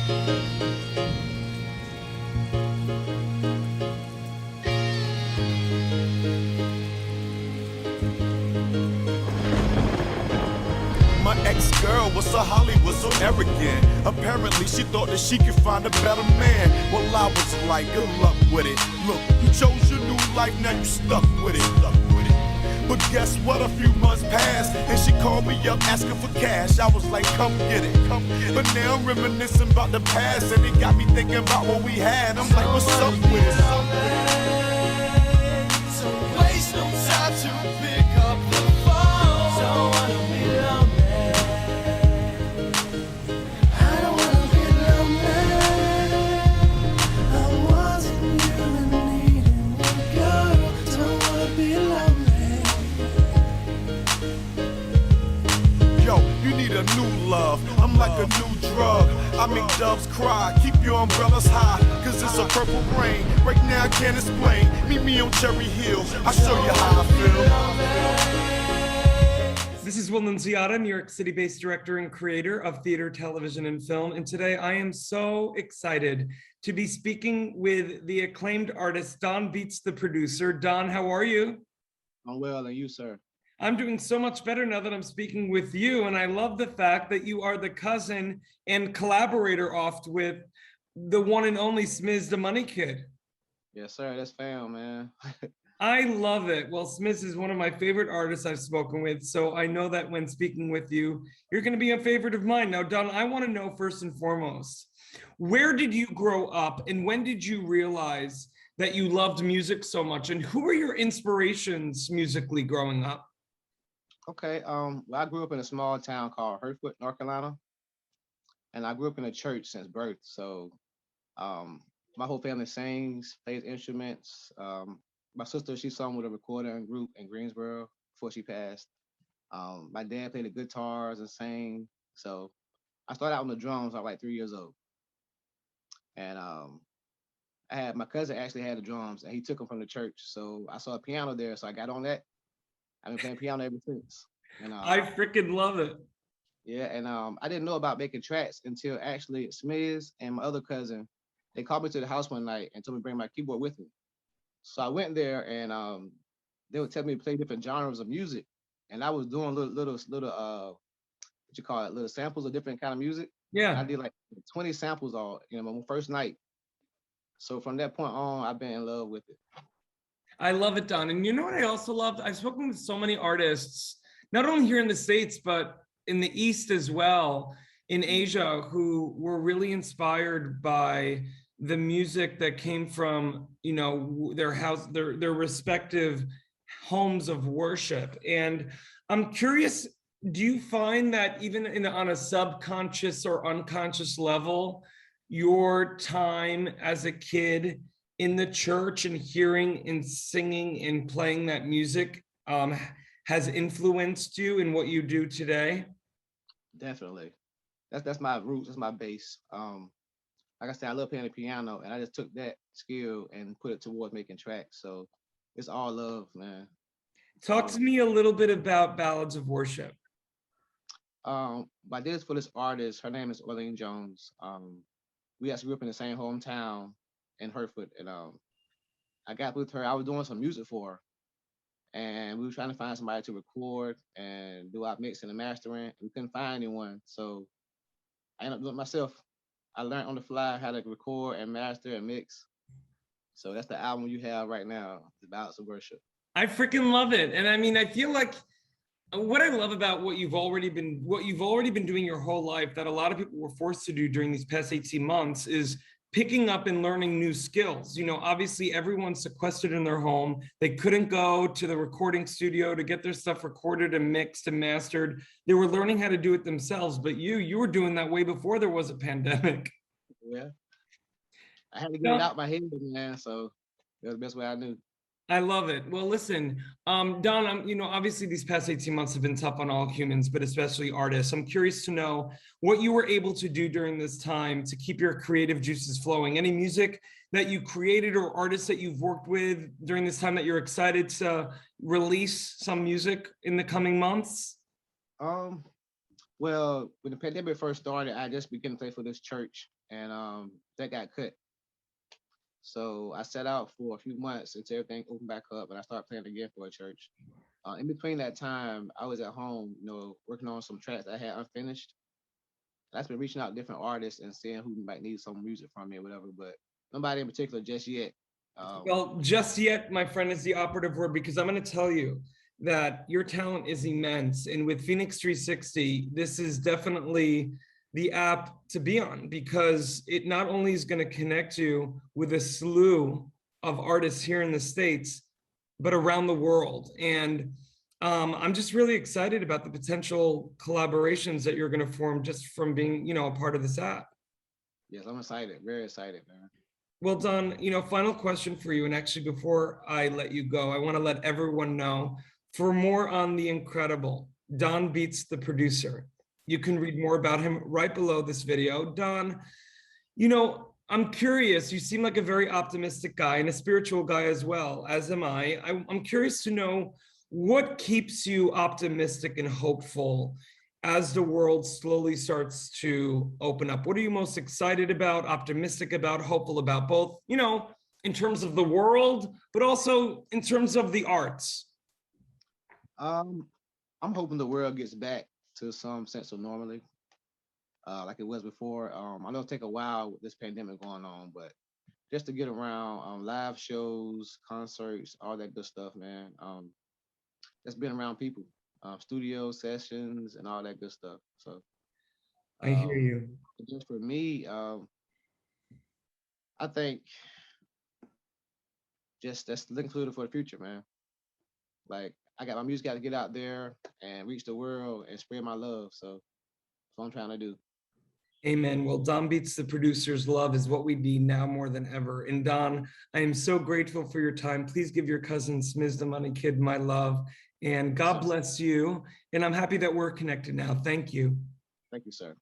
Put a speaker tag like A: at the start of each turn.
A: My ex-girl was so Hollywood, so arrogant. Apparently she thought that she could find a better man. Well, I was like, good luck with it. Look, you chose your new life, now you stuck with it. But guess what, a few months passed and she called me up asking for cash. I was like, come get it, come get it. But now I'm reminiscing about the past and it got me thinking about what we had. I'm like, what's up with it?
B: So waste no time to pick up the phone. Don't wanna be lonely. I don't wanna be lonely. I wasn't you and needing one girl. Don't wanna be lonely.
A: Yo, you need a new love, I'm like a new drug. I make doves cry, keep your umbrellas high, cause it's a purple rain. Right now I can't explain, meet me on Cherry Hill, I'll show you how I feel.
C: This is Will Nunziata, New York City-based director and creator of theater, television, and film. And today I am so excited to be speaking with the acclaimed artist, DONBEATZ the Producer. Don, how are you?
D: I'm well, and you, sir?
C: I'm doing so much better now that I'm speaking with you, and I love the fact that you are the cousin and collaborator oft with the one and only Smiz the Money Kid.
D: Yes, sir. That's fam, man.
C: I love it. Well, Smiz is one of my favorite artists I've spoken with, so I know that when speaking with you, you're going to be a favorite of mine. Now, Don, I want to know first and foremost, where did you grow up, and when did you realize that you loved music so much, and who were your inspirations musically growing up?
D: Okay, well, I grew up in a small town called Hereford, North Carolina, and I grew up in a church since birth. So my whole family sings, plays instruments. My sister, she sung with a recording group in Greensboro before she passed. My dad played the guitars and sang. So I started out on the drums. I was like 3 years old. And my cousin actually had the drums and he took them from the church. So I saw a piano there, so I got on that. I've been playing piano ever since. And
C: I freaking love it.
D: yeah, and I didn't know about making tracks until actually Smiz and my other cousin, they called me to the house one night and told me to bring my keyboard with me. So I went there and they would tell me to play different genres of music. And I was doing little what you call it, little samples of different kind of music.
C: Yeah.
D: And I did like 20 samples all, my first night. So from that point on, I've been in love with it.
C: I love it, Don. And you know what I also loved? I've spoken with so many artists, not only here in the States, but in the East as well, in Asia, who were really inspired by the music that came from, their house, their respective homes of worship. And I'm curious, do you find that even on a subconscious or unconscious level, your time as a kid in the church and hearing and singing and playing that music has influenced you in what you do today?
D: Definitely. That's my roots, that's my base. Like I said, I love playing the piano and I just took that skill and put it towards making tracks. So it's all love, man.
C: Talk to me a little bit about Ballads of Worship.
D: I did this for this artist, her name is Orlean Jones. We actually grew up in the same hometown in Hereford, and I got with her. I was doing some music for her, and we were trying to find somebody to record and do our mixing and mastering. We couldn't find anyone, so I ended up doing it myself. I learned on the fly how to record and master and mix. So that's the album you have right now, The Ballads of Worship.
C: I freaking love it, and I mean, I feel like what I love about what you've already been doing your whole life that a lot of people were forced to do during these past 18 months is picking up and learning new skills. Obviously everyone's sequestered in their home. They couldn't go to the recording studio to get their stuff recorded and mixed and mastered. They were learning how to do it themselves, but you were doing that way before there was a pandemic.
D: Yeah. I had to get it out my head, man, so that was the best way I knew.
C: I love it. Well, listen, Don, obviously these past 18 months have been tough on all humans, but especially artists. I'm curious to know what you were able to do during this time to keep your creative juices flowing. Any music that you created or artists that you've worked with during this time that you're excited to release some music in the coming months?
D: Well, when the pandemic first started, I just began to play for this church, and that got cut. So I set out for a few months until everything opened back up, and I started playing again for a church. In between that time, I was at home, working on some tracks I had unfinished. That's been reaching out to different artists and seeing who might need some music from me or whatever, but nobody in particular just yet.
C: Well, just yet, my friend, is the operative word, because I'm going to tell you that your talent is immense. And with Phoenix 360, this is definitely the app to be on, because it not only is going to connect you with a slew of artists here in the States, but around the world. And I'm just really excited about the potential collaborations that you're going to form just from being, a part of this app.
D: Yes, I'm excited, very excited, man.
C: Well, Don, final question for you. And actually, before I let you go, I want to let everyone know, for more on the incredible DONBEATZ the Producer, you can read more about him right below this video. Don, I'm curious, you seem like a very optimistic guy and a spiritual guy as well, as am I. I'm curious to know what keeps you optimistic and hopeful as the world slowly starts to open up. What are you most excited about, optimistic about, hopeful about, both, in terms of the world, but also in terms of the arts?
D: I'm hoping the world gets back to some sense of normality, like it was before. I know it'll take a while with this pandemic going on, but just to get around live shows, concerts, all that good stuff, man. Just being around people, studio sessions, and all that good stuff. So
C: I hear you.
D: just for me, I think just that's looking forward for the future, man. Like I got my music got to get out there and reach the world and spread my love. So that's what I'm trying to do.
C: Amen. Well, DONBEATZ the Producer's love is what we need now more than ever. And Don, I am so grateful for your time. Please give your cousin Smiz the Money Kid my love. And God bless you. And I'm happy that we're connected now. Thank you.
D: Thank you, sir.